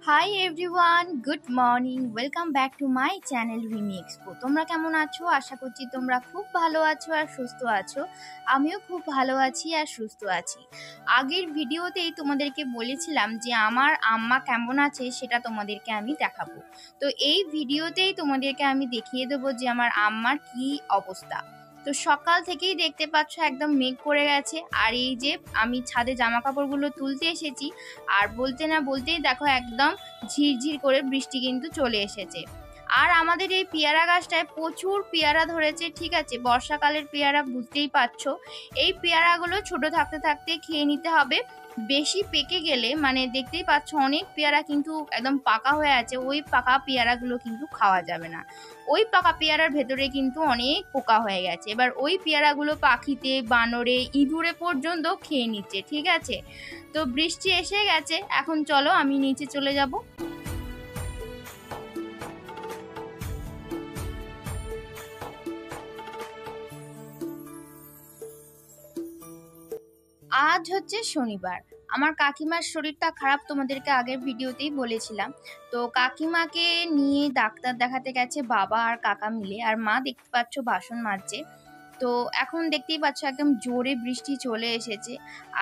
Hi everyone, good morning. Welcome back to my channel Rimi expo. তোমরা কেমন আছো? আশা করছি তোমরা খুব ভালো আছো আর সুস্থ আছো। আমিও খুব ভালো আছি আর সুস্থ আছি। আগের ভিডিওতেই তোমাদেরকে বলেছিলাম যে আমার আম্মা কেমন আছে সেটা তোমাদেরকে আমি দেখাবো। তো এই ভিডিওতেই তোমাদেরকে আমি দেখিয়ে দেবো যে আমার আম্মার কি অবস্থা। তো সকাল থেকেই দেখতে পাচ্ছ একদম মেঘ করে গেছে, আর এই যে আমি ছাদে জামা কাপড়গুলো তুলতে এসেছি, আর বলতে না বলতেই দেখো একদম ঝিরঝির করে বৃষ্টি কিন্তু চলে এসেছে। আর আমাদের এই পেয়ারা গাছটায় প্রচুর পেয়ারা ধরেছে, ঠিক আছে, বর্ষাকালের পেয়ারা বুঝতেই পারছো। এই পেয়ারাগুলো ছোট থাকতে থাকতে খেয়ে নিতে হবে। বেশি পেকে গেলে মানে দেখতেই পাচ্ছ অনেক পেয়ারা কিন্তু একদম পাকা হয়ে আছে, ওই পাকা পেয়ারাগুলো কিন্তু খাওয়া যাবে না। ওই পাকা পেয়ারার ভেতরে কিন্তু অনেক পোকা হয়ে গেছে, এবার ওই পেয়ারাগুলো পাখিতে, বানরে, ইঁদুরে পর্যন্ত খেয়ে নিচ্ছে, ঠিক আছে। তো বৃষ্টি এসে গেছে, এখন চলো আমি নিচে চলে যাব। আজ হচ্ছে শনিবার। আমার কাকিমার শরীরটা খারাপ, তোমাদেরকে আগের ভিডিওতেই বলেছিলাম। তো কাকিমাকে নিয়ে ডাক্তার দেখাতে গেছে বাবা আর কাকা মিলে, আর মা দেখতে পাচ্ছ বাসন মাজছে। তো এখন দেখতেই পাচ্ছ একদম জোরে বৃষ্টি চলে এসেছে,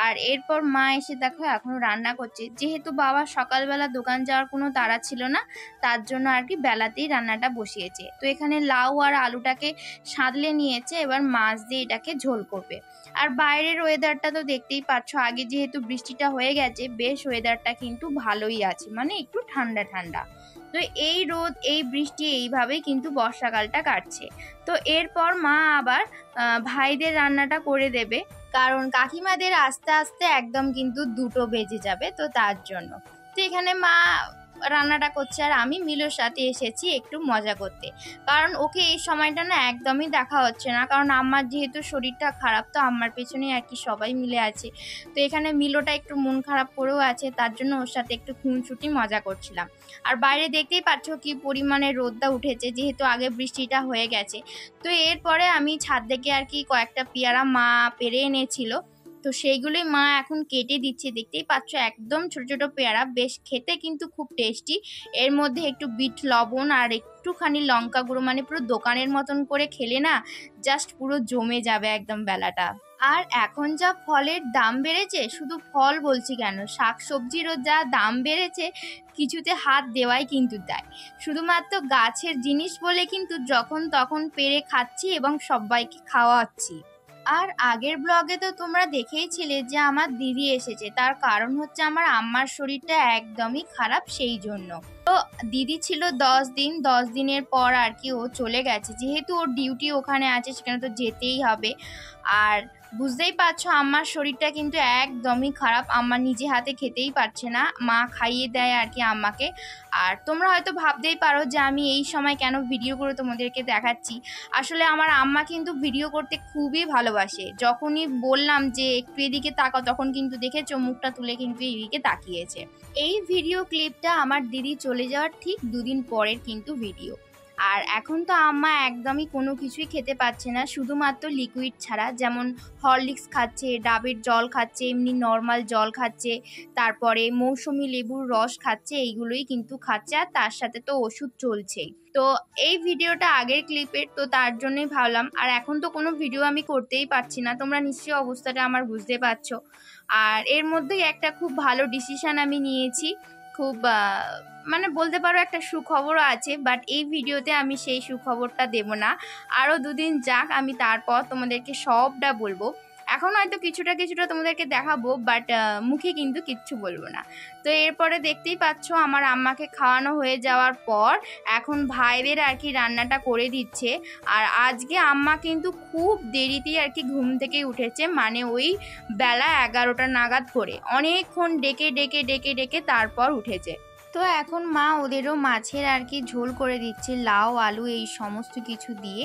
আর এরপর মা এসে দেখো এখনো রান্না করছে। যেহেতু বাবা সকালবেলা দোকান যাওয়ার কোনো তাড়া ছিল না, তার জন্য আর কি বেলাতেই রান্নাটা বসিয়েছে। তো এখানে লাউ আর আলুটাকে সাঁতলে নিয়েছে, এবার মাছ দিয়ে এটাকে ঝোল করবে। আর বাইরের ওয়েদারটা তো দেখতেই পাচ্ছ, আগে যেহেতু বৃষ্টিটা হয়ে গেছে বেশ ওয়েদারটা কিন্তু ভালোই আছে, মানে একটু ঠান্ডা ঠান্ডা। তো এই রোদ এই বৃষ্টি এইভাবেই কিন্তু বর্ষাকালটা কাটছে। তো এরপর মা আবার ভাইদের রান্নাটা করে দেবে, কারণ কাকিমাদের আস্তে আস্তে একদম কিন্তু 2টো বেজে যাবে, তো তার জন্য। তো এখানে মা রান্নাটা করছে, আর আমি মিলোর সাথে এসেছি একটু মজা করতে, কারণ ওকে এই সময়টা না একদমই দেখা হচ্ছে না, কারণ আমার যেহেতু শরীরটা খারাপ, তো আমার পেছনে আর কি সবাই মিলে আছে। তো এখানে মিলোটা একটু মন খারাপ করেও আছে, তার জন্য ওর সাথে একটু খুনসুটি মজা করছিলাম। আর বাইরে দেখতেই পাচ্ছ কি পরিমাণে রোদটা উঠেছে, যেহেতু আগে বৃষ্টিটা হয়ে গেছে। তো এরপরে আমি ছাদ থেকে আর কি কয়েকটা পেয়ারা মা পেরে এনেছিল, তো সেইগুলোই মা এখন কেটে দিচ্ছে। দেখতেই পাচ্ছ একদম ছোট ছোট পেয়ারা, বেশ খেতে কিন্তু খুব টেস্টি। এর মধ্যে একটু বিট লবণ আর একটুখানি লঙ্কা গুঁড়ো, মানে পুরো দোকানের মতন করে খেলে না জাস্ট পুরো জমে যাবে একদম বেলাটা। আর এখন যা ফলের দাম বেড়েছে, শুধু ফল বলছি কেন, শাক সবজিরও যা দাম বেড়েছে, কিছুতে হাত দেওয়াই কিন্তু দেয়। শুধুমাত্র গাছের জিনিস বলে কিন্তু যখন তখন পেরে খাচ্ছি এবং সবাইকে খাওয়াচ্ছি। আর আগের ব্লগে তো তোমরা দেখেইছিলে যে আমার দিদি এসেছে, তার কারণ হচ্ছে আমার আম্মার শরীরটা একদমই খারাপ, সেই জন্য। তো দিদি ছিল 10 দিন, 10 দিনের পর আর কি ও চলে গেছে, যেহেতু ওর ডিউটি ওখানে আছে সেখানে তো যেতেই হবে। আর বুঝতেই পারছো আম্মার শরীরটা কিন্তু একদমই খারাপ, আম্মা নিজে হাতে খেতেই পারছে না, মা খাইয়ে দেয় আর কি আম্মাকে। আর তোমরা হয়তো ভাবতেই পারো যে আমি এই সময় কেন ভিডিও করে তোমাদেরকে দেখাচ্ছি। আসলে আমার আম্মা কিন্তু ভিডিও করতে খুবই ভালোবাসে, যখনই বললাম যে একটু এদিকে তাকাও, তখন কিন্তু দেখেছো মুখটা তুলে কিন্তু এদিকে তাকিয়েছে। এই ভিডিও ক্লিপটা আমার দিদি চলে যাওয়ার ঠিক 2 দিন পরের কিন্তু ভিডিও। আর এখন তো আম্মা একদমই কোনো কিছুই খেতে পাচ্ছে না, শুধুমাত্র লিকুইড ছাড়া, যেমন হরলিক্স খাচ্ছে, ডাবের জল খাচ্ছে, এমনি নর্মাল জল খাচ্ছে, তারপরে মৌসুমি লেবুর রস খাচ্ছে, এইগুলোই কিন্তু খাচ্ছে, আর তার সাথে তো ওষুধ চলছেই। তো এই ভিডিওটা আগের ক্লিপের, তো তার জন্যই ভাবলাম। আর এখন তো কোনো ভিডিও আমি করতেই পারছি না, তোমরা নিশ্চয়ই অবস্থাটা আমার বুঝতে পারছো। আর এর মধ্যেই একটা খুব ভালো ডিসিশন আমি নিয়েছি, খুব মানে বলতে পারো একটা সুখবরও আছে, বাট এই ভিডিওতে আমি সেই সুখবরটা দেব না। আরও 2 দিন যাক, আমি তারপর তোমাদেরকে সবটা বলবো। এখন হয়তো কিছুটা কিছুটা তোমাদেরকে দেখাবো, বাট মুখে কিন্তু কিচ্ছু বলবো না। তো এরপরে দেখতেই পাচ্ছ আমার আম্মাকে খাওয়ানো হয়ে যাওয়ার পর এখন ভাইদের আর কি রান্নাটা করে দিচ্ছে। আর আজকে আম্মা কিন্তু খুব দেরিতেই আর কি ঘুম থেকে উঠেছে, মানে ওই বেলা 11টা নাগাদ করে, অনেকক্ষণ ডেকে ডেকে ডেকে ডেকে তারপর উঠেছে। তো এখন মা ওদেরও মাছের আর কি ঝোল করে দিচ্ছে, লাউ আলু এই সমস্ত কিছু দিয়ে।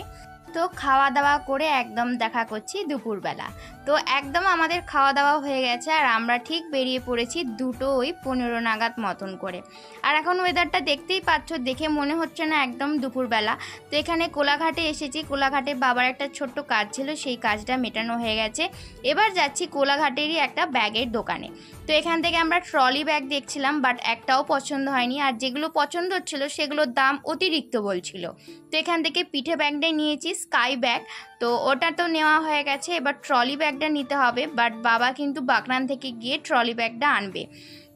তো খাওয়া দাওয়া করে একদম দেখা করছি দুপুরবেলা। তো একদম আমাদের খাওয়া দাওয়া হয়ে গেছে আর আমরা ঠিক বেরিয়ে পড়েছি 2:15 নাগাদ মতন করে। আর এখন ওয়েদারটা দেখতেই পাচ্ছ, দেখে মনে হচ্ছে না একদম দুপুরবেলা। তো এখানে কোলাঘাটে এসেছি, কোলাঘাটে বাবার একটা ছোট্ট কাজ ছিল, সেই কাজটা মেটানো হয়ে গেছে। এবার যাচ্ছি কোলাঘাটেরই একটা ব্যাগের দোকানে। তো এখান থেকে আমরা ট্রলি ব্যাগ দেখছিলাম, বাট একটাও পছন্দ হয়নি, আর যেগুলো পছন্দ হচ্ছিল সেগুলোর দাম অতিরিক্ত বলছিল। তো এখান থেকে পিঠে ব্যাগটাই নিয়েছি, স্কাই ব্যাগ। তো ওটা তো নেওয়া হয়ে গেছে, এবার ট্রলি ব্যাগটা নিতে হবে। বাট বাবা কিন্তু বাগনান থেকে গিয়ে ট্রলি ব্যাগটা আনবে,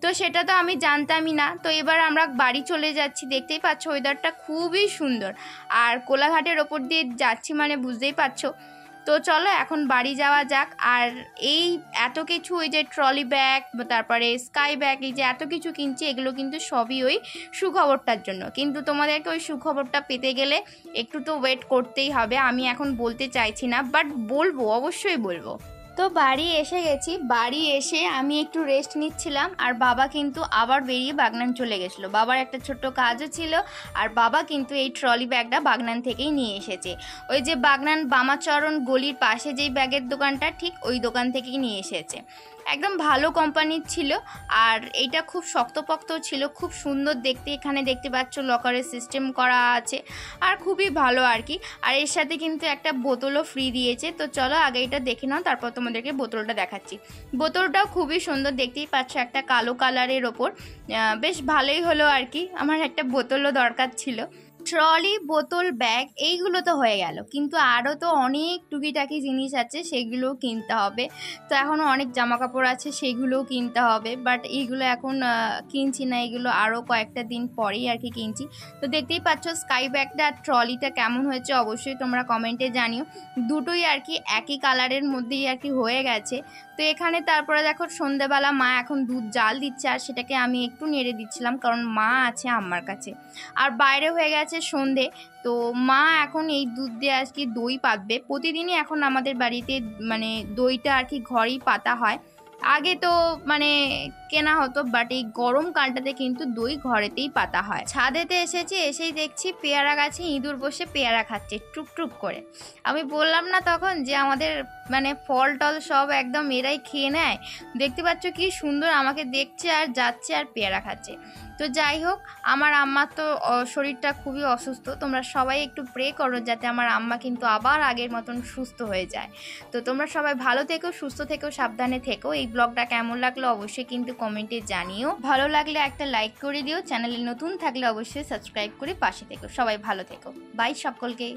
তো সেটা তো আমি জানতামই না। তো এবার আমরা বাড়ি চলে যাচ্ছি, দেখতেই পাচ্ছ ওয়েদারটা খুবই সুন্দর, আর কোলাঘাটের ওপর দিয়ে যাচ্ছি মানে বুঝতেই পারছো। তো চলো এখন বাড়ি যাওয়া যাক। আর এই এত কিছু, ওই যে ট্রলি ব্যাগ, তারপরে স্কাই ব্যাগ, এই যে এত কিছু কিনছি, এগুলো কিন্তু সবই ওই সুখবরটার জন্য। কিন্তু তোমাদেরকে ওই সুখবরটা পেতে গেলে একটু তো ওয়েট করতেই হবে। আমি এখন বলতে চাইছি না, বাট বলবো, অবশ্যই বলবো। তো বাড়ি এসে গেছি, বাড়ি এসে আমি একটু রেস্ট নিচ্ছিলাম, আর বাবা কিন্তু আবার বেরিয়ে বাগনান চলে গেছিলো। বাবার একটা ছোট্ট কাজও ছিল, আর বাবা কিন্তু এই ট্রলি ব্যাগটা বাগনান থেকেই নিয়ে এসেছে। ওই যে বাগনান বামাচরণ গলির পাশে যেই ব্যাগের দোকানটা, ঠিক ওই দোকান থেকেই নিয়ে এসেছে। একদম ভালো কোম্পানির ছিল, আর এইটা খুব শক্তপোক্ত ছিল, খুব সুন্দর দেখতে। এখানে দেখতে পাচ্ছ লকারের সিস্টেম করা আছে, আর খুবই ভালো আর কি। আর এর সাথে কিন্তু একটা বোতলও ফ্রি দিয়েছে। তো চলো আগে এটা দেখে নাও, তারপর তোমাদেরকে বোতলটা দেখাচ্ছি। বোতলটাও খুবই সুন্দর, দেখতেই পাচ্ছ একটা কালো কালারের ওপর। বেশ ভালোই হলো আর কি, আমার একটা বোতলও দরকার ছিল। ট্রলি, বোতল, ব্যাগ এইগুলো তো হয়ে গেল, কিন্তু আরও তো অনেক টুকিটাকি জিনিস আছে, সেগুলোও কিনতে হবে। তো এখনও অনেক জামা কাপড় আছে, সেগুলোও কিনতে হবে, বাট এইগুলো এখন কিনছি না, এগুলো আরও কয়েকটা দিন পরেই আর কি কিনছি। তো দেখতেই পাচ্ছ স্কাই ব্যাগটা আর ট্রলিটা কেমন হয়েছে অবশ্যই তোমরা কমেন্টে জানিও। দুটোই আর কি একই কালারের মধ্যেই আর কি হয়ে গেছে। তো এখানে তারপরে দেখো সন্ধ্যেবেলা মা এখন দুধ জাল দিচ্ছে, আর সেটাকে আমি একটু নেড়ে দিচ্ছিলাম, কারণ মা আছে আমার কাছে। আর বাইরে হয়ে গেছে সন্ধে, তো মা এখন এই দুধ দিয়ে আর কি দই পাতবে। প্রতিদিনই এখন আমাদের বাড়িতে মানে দইটা আর কি ঘরেই পাতা হয়। আগে তো মানে কেনা হতো, বাট এই গরমকালটাতে কিন্তু দই ঘরেতেই পাতা হয়। ছাদেতে এসেছি, এসেই দেখছি পেয়ারা গাছে ইঁদুর বসে পেয়ারা খাচ্ছে টুকটুক করে। আমি বললাম না তখন যে আমাদের মানে ফল টল সব একদম এরাই খেয়ে নেয়। দেখতে পাচ্ছ কি সুন্দর আমাকে দেখছে আর যাচ্ছে আর পেয়ারা খাচ্ছে। তো যাই হোক, আমার আম্মার তো শরীরটা খুবই অসুস্থ। তোমরা সবাই একটু প্রে করো যাতে আমার আম্মা কিন্তু আবার আগের মতন সুস্থ হয়ে যায়। তো তোমরা সবাই ভালো থেকো, সুস্থ থেকো, সাবধানে থেকো। এই ব্লগটা কেমন লাগলো অবশ্যই কিন্তু কমেন্টে জানিও। ভালো লাগলে একটা লাইক করে দিও, চ্যানেলে নতুন থাকলে অবশ্যই সাবস্ক্রাইব করে পাশে থেকো। সবাই ভালো থেকো, বাই সকলকে।